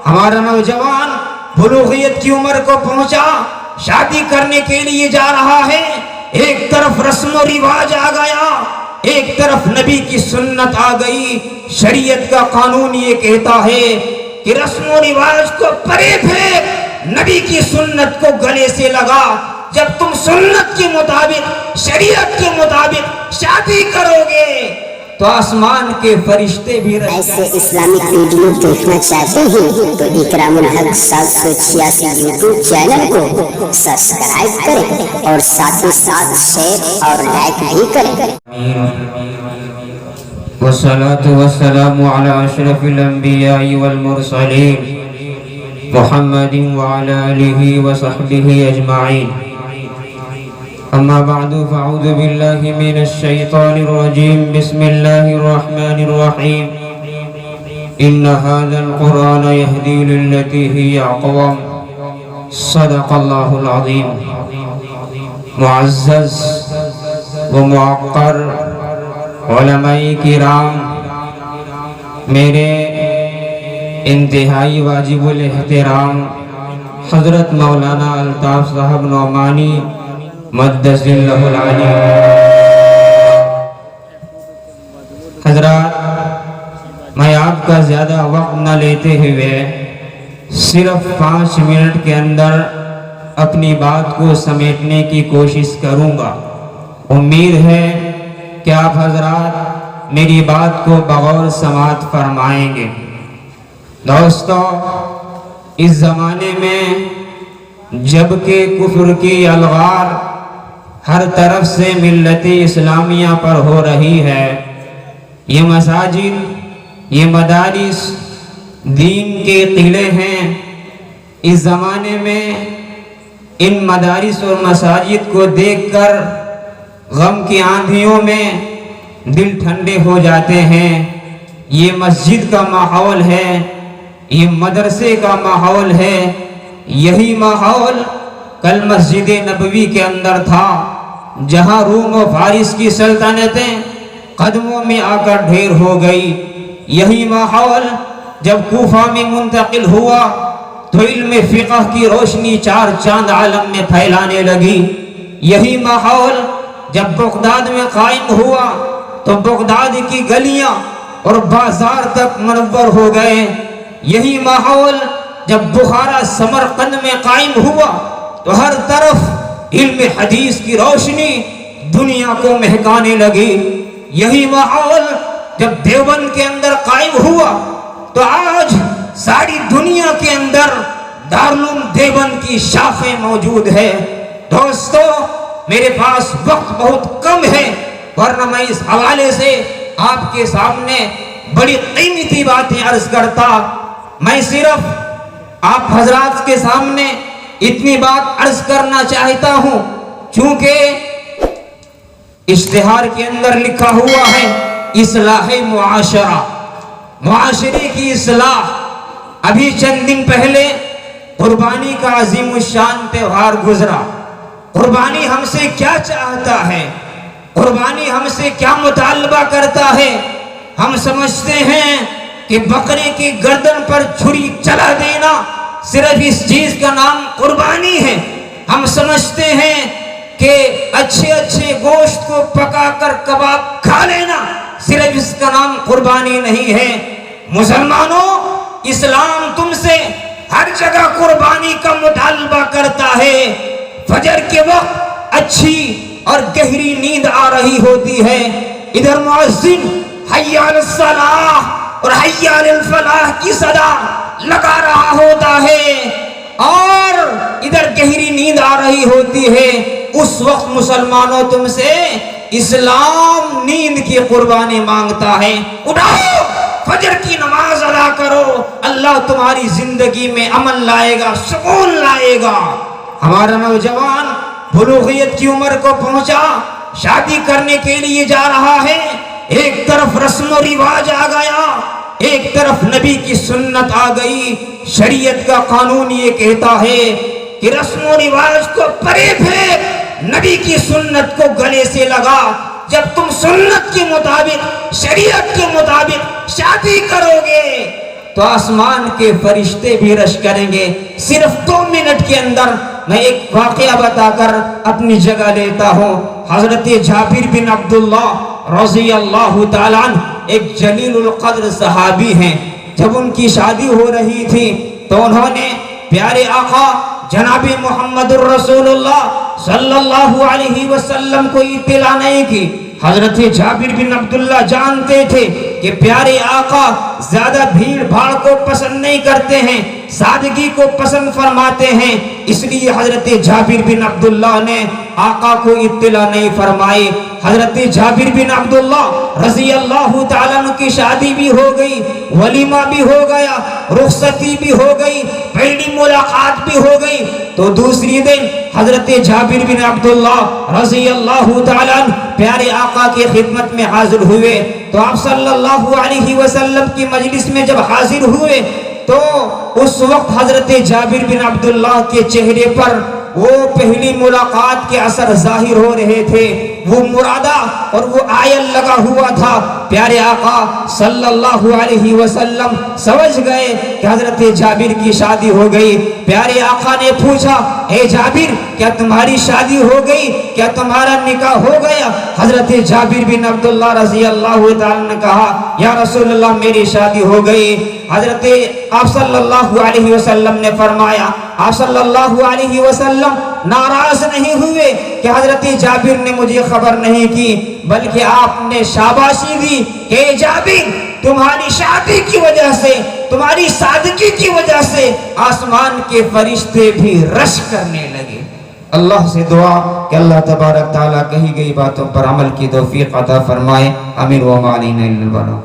ہمارا نوجوان بلوغیت کی عمر کو پہنچا، شادی کرنے کے لیے جا رہا ہے، ایک طرف رسم و رواج آ گیا، ایک طرف نبی کی سنت آ گئی۔ شریعت کا قانون یہ کہتا ہے کہ رسم و رواج کو پرے پھینک، نبی کی سنت کو گلے سے لگا۔ جب تم سنت کے مطابق، شریعت کے مطابق شادی کرو گے تو آسمان کے فرشتے بھی ایسے اسلامک ویڈیو دیکھنا چاہتے ہیں تو اکرام الحق 786 یوٹیوب چینل کو سبسکرائب کریں اور ساتھ ہی ساتھ شیئر اور لائک بھی کریں۔ والصلاة والسلام على أشرف الأنبياء والمرسلين محمد وعلى آله وصحبه أجمعين، أما بعد فأعوذ بالله من الشيطان الرجيم، بسم الله الرحمن الرحيم، إن هذا القرآن يهدي للتي هي أقوم، صدق الله العظيم۔ معزز ومعقر علماء کرام، میرے انتہائی واجب الاحترام حضرت مولانا الطاف صاحب نعمانی مقدس اللہ العلی، حضرات میں آپ کا زیادہ وقت نہ لیتے ہوئے صرف 5 منٹ کے اندر اپنی بات کو سمیٹنے کی کوشش کروں گا۔ امید ہے کہ آپ حضرات میری بات کو بغور سماعت فرمائیں گے۔ دوستو، اس زمانے میں جب کہ کفر کی الغار ہر طرف سے ملت اسلامیہ پر ہو رہی ہے، یہ مساجد، یہ مدارس دین کے قلعے ہیں۔ اس زمانے میں ان مدارس اور مساجد کو دیکھ کر غم کی آندھیوں میں دل ٹھنڈے ہو جاتے ہیں۔ یہ مسجد کا ماحول ہے، یہ مدرسے کا ماحول ہے۔ یہی ماحول کل مسجد نبوی کے اندر تھا، جہاں روم و فارس کی سلطنتیں قدموں میں آ کر ڈھیر ہو گئی۔ یہی ماحول جب کوفہ میں منتقل ہوا تو علم فقہ کی روشنی 4 چاند عالم میں پھیلانے لگی۔ یہی ماحول جب بغداد میں قائم ہوا تو بغداد کی گلیاں اور بازار تک منور ہو گئے۔ یہی ماحول جب بخارا سمرقند میں قائم ہوا تو ہر طرف علم حدیث کی روشنی دنیا کو مہکانے لگی۔ یہی ماحول جب دیوبند کے اندر قائم ہوا تو آج ساری دنیا کے اندر دارالعلوم دیوبند کی شاخیں موجود ہے۔ دوستو، میرے پاس وقت بہت کم ہے، ورنہ میں اس حوالے سے آپ کے سامنے بڑی قیمتی باتیں عرض کرتا۔ میں صرف آپ حضرات کے سامنے اتنی بات عرض کرنا چاہتا ہوں، چونکہ اشتہار کے اندر لکھا ہوا ہے اصلاح معاشرہ، معاشرے کی اصلاح۔ ابھی چند دن پہلے قربانی کا عظیم الشان تہوار گزرا۔ قربانی ہم سے کیا چاہتا ہے؟ قربانی ہم سے کیا مطالبہ کرتا ہے؟ ہم سمجھتے ہیں کہ بکرے کی گردن پر چھری چلا دینا صرف اس چیز کا نام قربانی ہے۔ ہم سمجھتے ہیں کہ اچھے گوشت کو پکا کر کباب کھا لینا صرف اس کا نام قربانی نہیں ہے۔ مسلمانوں، اسلام تم سے ہر جگہ قربانی کا مطالبہ کرتا ہے۔ فجر کے وقت اچھی اور گہری نیند آ رہی ہوتی ہے، ادھر مؤذن حی علی الصلاح اور حی علی الفلاح کی صدا لگا رہا ہوتا ہے، اور ادھر گہری نیند آ رہی ہوتی ہے۔ اس وقت مسلمانوں تم سے اسلام نیند کی قربانی مانگتا ہے۔ اٹھو، فجر کی نماز ادا کرو، اللہ تمہاری زندگی میں امن لائے گا، سکون لائے گا۔ ہمارا نوجوان بلوغیت کی عمر کو پہنچا، شادی کرنے کے لیے جا رہا ہے، ایک طرف رسم و رواج آ گیا، ایک طرف نبی کی سنت آ گئی۔ شریعت کا قانون یہ کہتا ہے کہ رسم و رواج کو پرے پھینک، نبی کی سنت کو گلے سے لگا۔ جب تم سنت کے مطابق، شریعت کے مطابق شادی کرو گے تو آسمان کے فرشتے بھی رش کریں گے۔ صرف 2 منٹ کے اندر میں ایک واقعہ بتا کر اپنی جگہ لیتا ہوں۔ حضرت جابر بن عبداللہ رضی اللہ تعالیٰ عنہ ایک جلیل القدر صحابی ہیں۔ جب ان کی شادی ہو رہی تھی تو انہوں نے پیارے آقا جناب محمد الرسول اللہ صلی اللہ علیہ وسلم کو اطلاع نہیں کی۔ حضرت جابر بن عبداللہ جانتے تھے کہ پیارے آقا زیادہ بھیڑ بھاڑ کو پسند نہیں کرتے ہیں، سادگی کو پسند فرماتے ہیں، اس لیے حضرت جابر بن عبداللہ نے آقا کو اطلاع نہیں فرمائی۔ حضرت جابر بن عبداللہ رضی اللہ تعالیٰ عنہ کی شادی بھی ہو گئی، ولیمہ بھی ہو گیا، رخصتی بھی ہو گئی، پہلی ملاقات بھی ہو گئی۔ تو دوسری دن حضرت جابر بن عبداللہ رضی اللہ تعالیٰ عنہ پیارے آقا کی خدمت میں حاضر ہوئے۔ تو آپ صلی اللہ علیہ وسلم کی مجلس میں جب حاضر ہوئے تو اس وقت حضرت جابر بن عبداللہ کے چہرے پر وہ پہلی ملاقات کے اثر ظاہر ہو رہے تھے، وہ مرادہ اور وہ آئل لگا ہوا تھا۔ پیارے آقا صلی اللہ علیہ وسلم سمجھ گئے کہ حضرت جابر کی شادی ہو گئی۔ پیارے آقا نے پوچھا، اے جابر کیا تمہاری شادی ہو گئی؟ کیا تمہارا نکاح ہو گیا؟ حضرت جابر بن عبداللہ رضی اللہ تعالیٰ نے کہا، یا رسول اللہ میری شادی ہو گئی۔ حضرت آپ صلی اللہ علیہ وسلم نے فرمایا، آپ صلی اللہ علیہ وسلم ناراض نہیں ہوئے کہ حضرت جابر نے مجھے خبر نہیں کی، بلکہ آپ نے شاباشی دی کہ جابر تمہاری شادی کی وجہ سے، تمہاری سادگی کی وجہ سے آسمان کے فرشتے بھی رش کرنے لگے۔ اللہ سے دعا کہ اللہ تبارک تعالیٰ کہی گئی باتوں پر عمل کی توفیق عطا فرمائے۔ آمین و ما علینا الا البلاغ۔